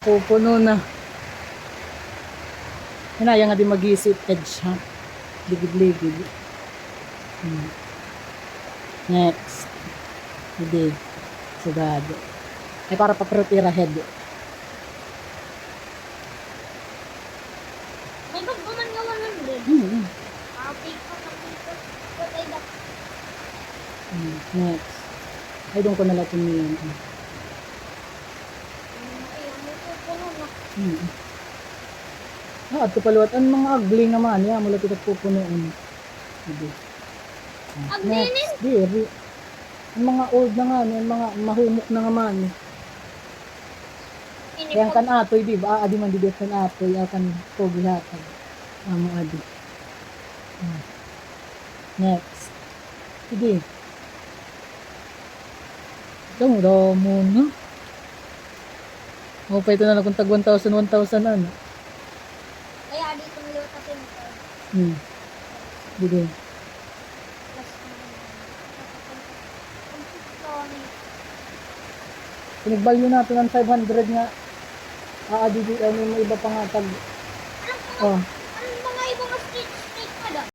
Pupuno na. Hinaya nga di mag-isip edge ha. Ligid-ligid. Next. Hindi. Sugado. Ay para pa-prepare ahead. May pagbuman nga 100. Okay ko na dito. Patay na. Next. Ay doon ko nalatun yun. Ayun, may pupuno na. At kapaluwat ang mga ugly naman. Yan, mula ito pupunuin. Hindi. Ugly Next. Diri. Ang mga old na nga, yung mga mahumok na naman. Kaya kan atoy, di ba? Adi man didit kan atoy, akan pogi hatag. Amo adi. Next. Sige. Ito mo daw muna. O pa ito na lang kung tag 1,000, 1,000 ano. Kaya dito nilo kasi nito. Sige. Plus Pinagbalyo natin ng 500 nga. Adi di ano yung iba pa nga tag. Oh.